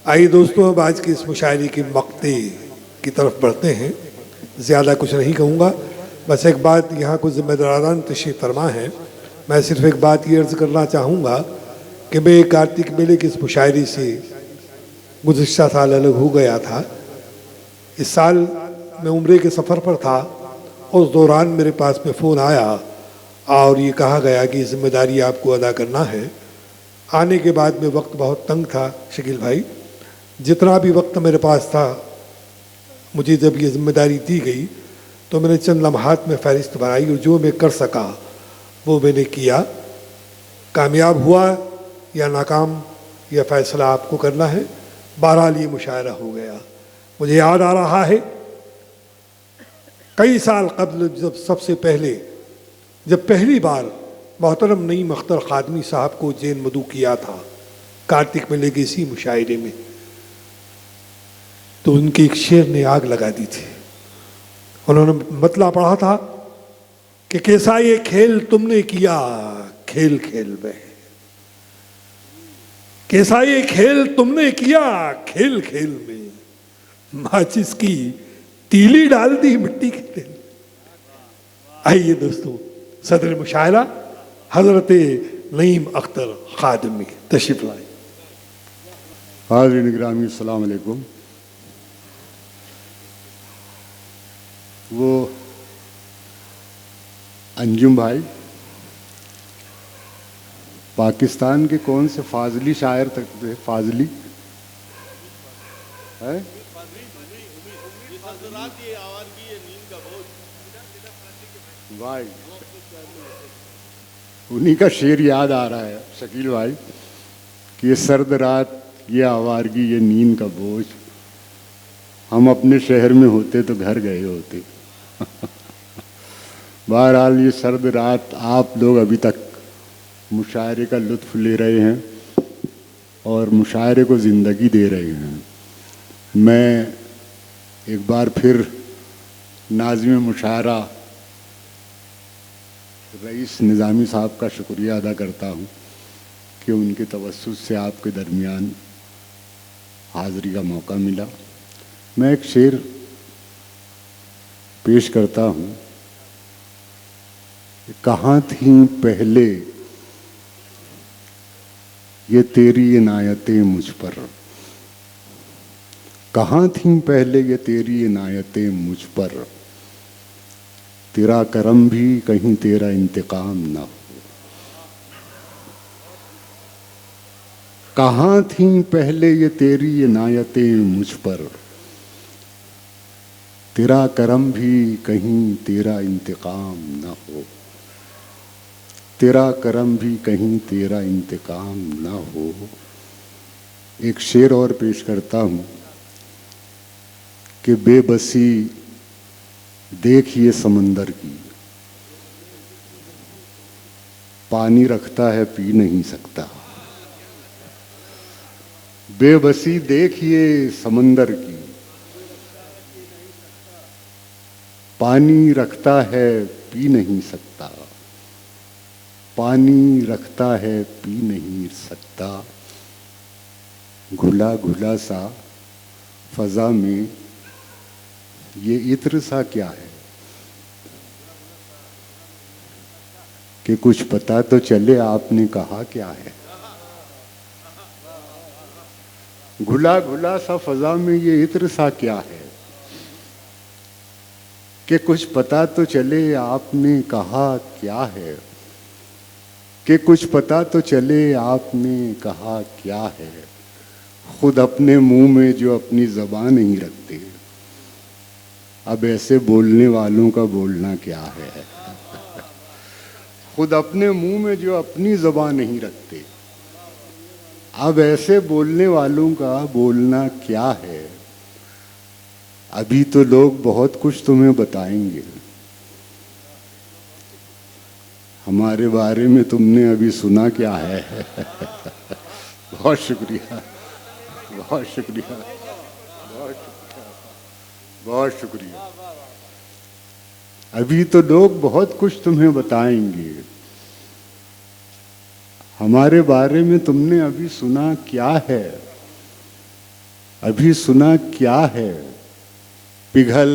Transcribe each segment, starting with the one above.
आइए दोस्तों, अब आज की इस मुशायरे की मक्ते की तरफ बढ़ते हैं। ज़्यादा कुछ नहीं कहूँगा, बस एक बात, यहाँ कुछ ज़िम्मेदारान तशरीफ़ फरमा है। मैं सिर्फ एक बात ये अर्ज़ करना चाहूँगा कि मैं कार्तिक मेले की इस मुशायरे से गुज़िश्ता साल अलग हो गया था। इस साल मैं उम्रे के सफ़र पर था और उस दौरान मेरे पास में फ़ोन आया और ये कहा गया कि ज़िम्मेदारी आपको अदा करना है। आने के बाद में वक्त बहुत तंग था शकील भाई, जितना भी वक्त मेरे पास था, मुझे जब ये जिम्मेदारी दी गई तो मैंने चंद लम्हात में फ़हरिस्त बनाई और जो मैं कर सका वो मैंने किया। कामयाब हुआ या नाकाम, यह फ़ैसला आपको करना है। बहरहाल ये मुशायरा हो गया। मुझे याद आ रहा है कई साल कबल जब पहली बार मोहतरम नईम अख्तर खादमी साहब को जेन मदू किया था कार्तिक मेले के इसी मुशायरे में, तो उनके एक शेर ने आग लगा दी थी। उन्होंने मतला पढ़ा था कि कैसा ये खेल तुमने किया खेल खेल में, कैसा ये खेल तुमने किया खेल खेल में, माचिस की तीली डाल दी मिट्टी के तेल। आइए दोस्तों, सदर मुशायरा हजरत नईम अख्तर खादमी तशरीफ लाए। हाज़रीन गिरामी, अस्सलाम वालेकुम। वो अंजुम भाई पाकिस्तान के कौन से फाजली शायर तक थे? फाजली है भाई, उन्हीं का शेर याद आ रहा है शकील भाई कि ये सर्द रात, ये आवारगी, ये नींद का बोझ, हम अपने शहर में होते तो घर गए होते। बहरहाल ये सर्द रात आप लोग अभी तक मुशायरे का लुत्फ़ ले रहे हैं और मुशायरे को ज़िंदगी दे रहे हैं। मैं एक बार फिर नाज़िम मुशायरा रईस निज़ामी साहब का शुक्रिया अदा करता हूँ कि उनके तवस्सुत से आपके दरमियान हाज़िरी का मौका मिला। मैं एक शेर पेश करता हूँ। कहाँ थी पहले ये तेरी इनायतें मुझ पर, कहाँ थी पहले ये तेरी इनायतें मुझ पर, तेरा करम भी कहीं तेरा इंतकाम न हो। कहाँ थी पहले ये तेरी इनायतें मुझ पर, तेरा करम भी कहीं तेरा इंतकाम न हो, तेरा करम भी कहीं तेरा इंतकाम न हो। एक शेर और पेश करता हूँ कि बेबसी देखिए समंदर की, पानी रखता है पी नहीं सकता। बेबसी देखिए समंदर की, पानी रखता है पी नहीं सकता, पानी रखता है पी नहीं सकता। घुला घुला सा फजा में ये इत्र सा क्या है कि कुछ पता तो चले आपने कहा क्या है। घुला घुला सा फजा में ये इत्र सा क्या है कि कुछ पता तो चले आपने कहा क्या है, कि कुछ पता तो चले आपने कहा क्या है। खुद अपने मुंह में जो अपनी ज़बान नहीं रखते, अब ऐसे बोलने वालों का बोलना क्या है। खुद अपने मुंह में जो अपनी ज़बान नहीं रखते, अब ऐसे बोलने वालों का बोलना क्या है। अभी तो लोग बहुत कुछ तुम्हें बताएंगे, हमारे बारे में तुमने अभी सुना क्या है। बहुत शुक्रिया, बहुत शुक्रिया, बहुत शुक्रिया, बहुत शुक्रिया। अभी तो लोग बहुत कुछ तुम्हें बताएंगे, हमारे बारे में तुमने अभी सुना क्या है। अभी सुना क्या है, पिघल,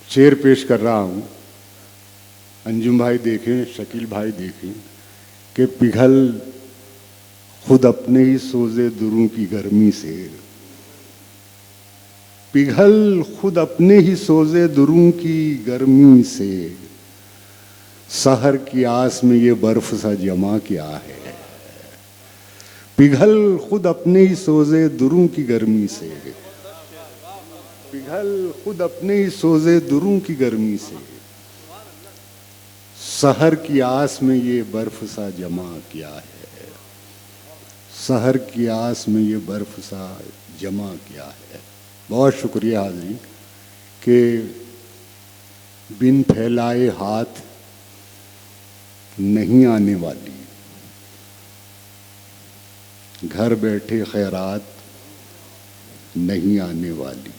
शेर पेश कर रहा हूं, अंजुम भाई देखें, शकील भाई देखें कि पिघल खुद अपने ही सोजे दुरूं की गर्मी से, पिघल खुद अपने ही सोजे दुरूं की गर्मी से, सहर की आस में ये बर्फ सा जमा क्या है, पिघल खुद अपने ही सोजे दुरूं की गर्मी से, पिघल खुद अपने ही सोजे दुरूं की गर्मी से, सहर की आस में ये बर्फ सा जमा क्या है, सहर की आस में ये बर्फ सा जमा क्या है। बहुत शुक्रिया हाज़रीन कि बिन फैलाए हाथ नहीं आने वाली, घर बैठे खैरात नहीं आने वाली,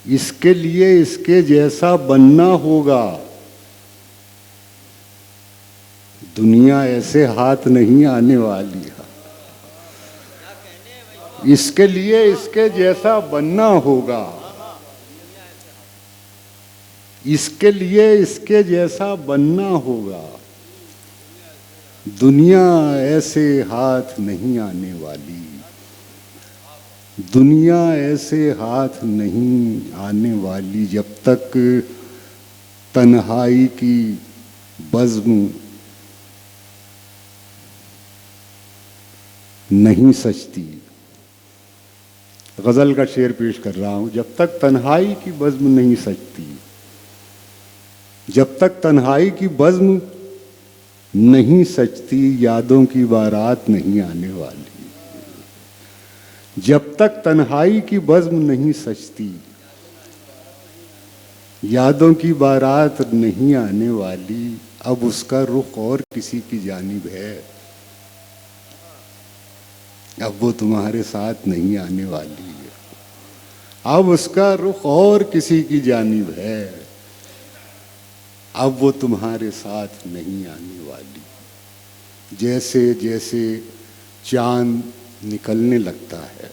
इसके लिए इसके जैसा बनना होगा, दुनिया ऐसे हाथ नहीं आने वाली है, इसके लिए इसके जैसा बनना होगा, इसके लिए इसके जैसा बनना होगा, दुनिया ऐसे हाथ नहीं आने वाली, दुनिया ऐसे हाथ नहीं आने वाली जब तक तन्हाई की बज़्म नहीं सजती। गज़ल का शेर पेश कर रहा हूं, जब तक तन्हाई की बज़्म नहीं सजती, जब तक तन्हाई की बज़्म नहीं सजती, यादों की बारात नहीं आने वाली, जब तक तन्हाई की बज़्म नहीं सजती, यादों की बारात नहीं आने वाली, अब उसका रुख और किसी की जानिब है, अब वो तुम्हारे साथ नहीं आने वाली है, अब उसका रुख और किसी की जानिब है, अब वो तुम्हारे साथ नहीं आने वाली। जैसे जैसे चांद निकलने लगता है,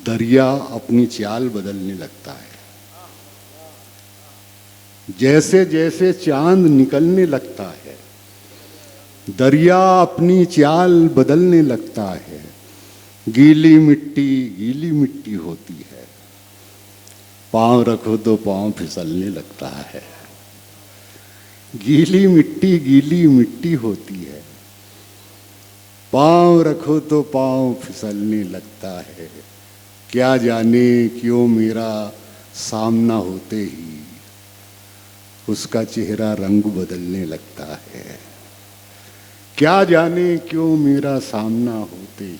दरिया अपनी चाल बदलने लगता है, जैसे जैसे चांद निकलने लगता है, दरिया अपनी चाल बदलने लगता है, गीली मिट्टी होती है, पांव रखो तो पांव फिसलने लगता है, गीली मिट्टी होती है, पांव रखो तो पांव फिसलने लगता है, क्या जाने क्यों मेरा सामना होते ही उसका चेहरा रंग बदलने लगता है, क्या जाने क्यों मेरा सामना होते ही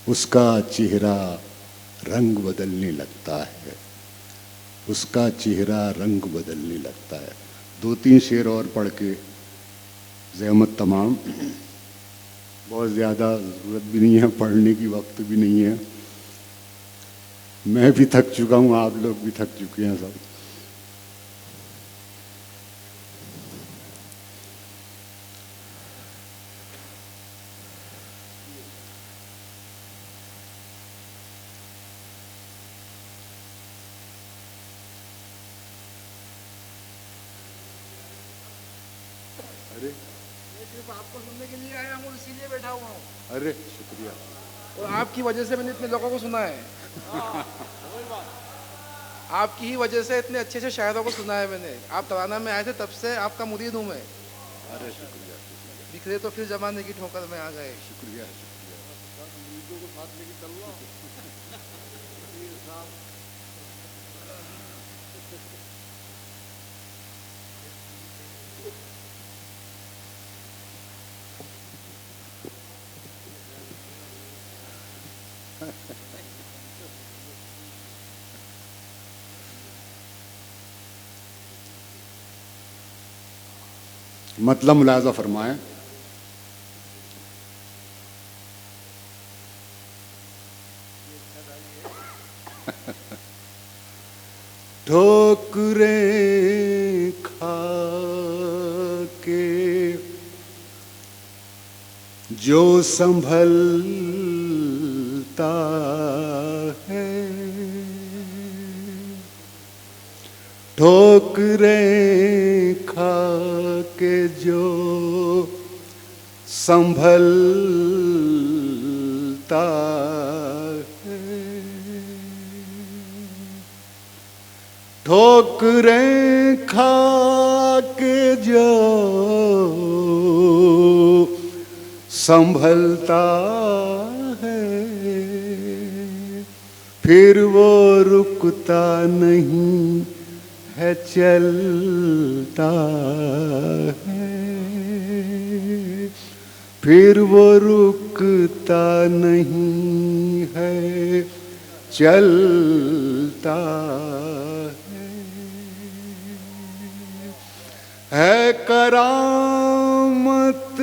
उसका चेहरा रंग बदलने लगता है, उसका चेहरा रंग बदलने लगता है। दो तीन शेर और पढ़ के ज़हमत तमाम, बहुत ज़्यादा ज़रूरत भी नहीं है पढ़ने की, वक्त भी नहीं है, मैं भी थक चुका हूँ, आप लोग भी थक चुके हैं सब। अरे मैं सिर्फ आपको सुनने के लिए आया हूँ, इसीलिए बैठा हुआ हूँ, अरे शुक्रिया। और आपकी वजह से मैंने इतने लोगों को सुना है। आपकी ही वजह से इतने अच्छे अच्छे शायरों को सुना है मैंने। आप तराना में आए थे तब से आपका मुरीद हूँ मैं। अरे शुक्रिया शुक्रिया बिखरे तो फिर जमाने की ठोकर में आ गए। शुक्रिया शुक्रिया। मुरीदों को साथ लेके चल रहा हूँ। मतलब मुलाजा फरमाएं। ठोकरें खा के जो संभलता है, ठोकरें खा के जो संभलता है, ठोकरें खा के जो संभलता है, फिर वो रुकता नहीं है, चलता है, फिर वो रुकता नहीं है, चलता है करामत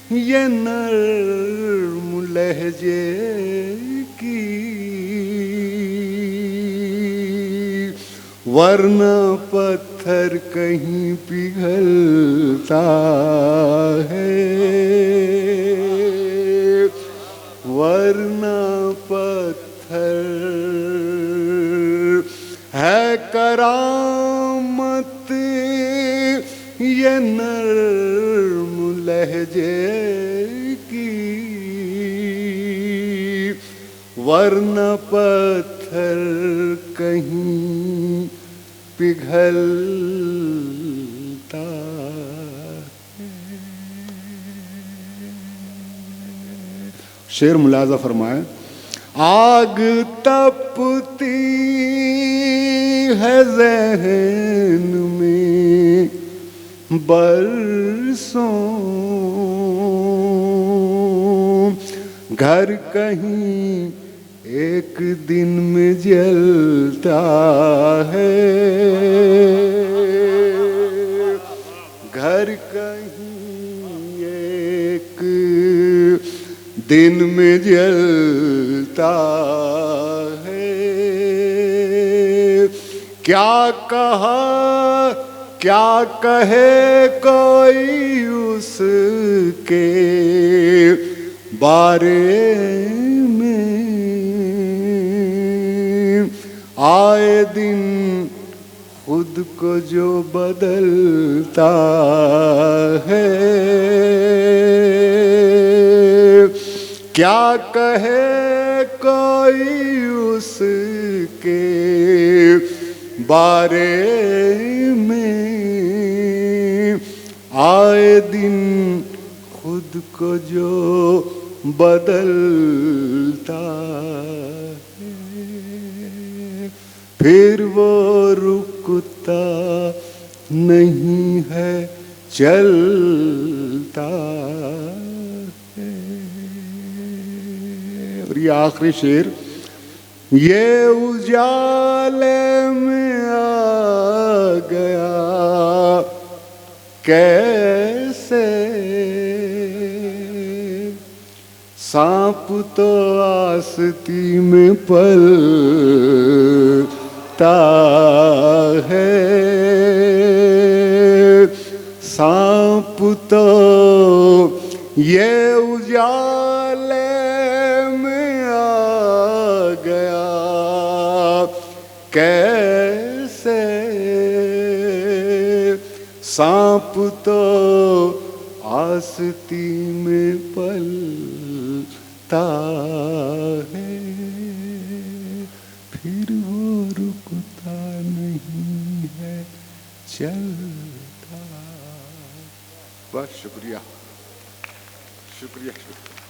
ये नर्म लहजे की, वरना पत्थर कहीं पिघलता है, वरना पत्थर है करामत ये नर्म लहजे की, वरना पत्थर कहीं पिघलता है। शेर मुलाजा फरमाए, आग तपती है ज़हन में बरसों, घर कहीं एक दिन में जलता है, घर कहीं एक दिन में जलता है। क्या कहा क्या कहे कोई उसके बारे में, आए दिन खुद को जो बदलता है। क्या कहे कोई उसके बारे में, आए दिन खुद को जो बदलता है, फिर वो रुकता नहीं है, चलता है। और ये आखिरी शेर, ये उजाले में आ गया कैसे, सांप तो आस्ती में पलता है, सांप तो ये उजाले में आ गया कैसे, सांप तो आस्ती में पलता है, फिर वो रुकता नहीं है, चलता। बस शुक्रिया शुक्रिया शुक्रिया।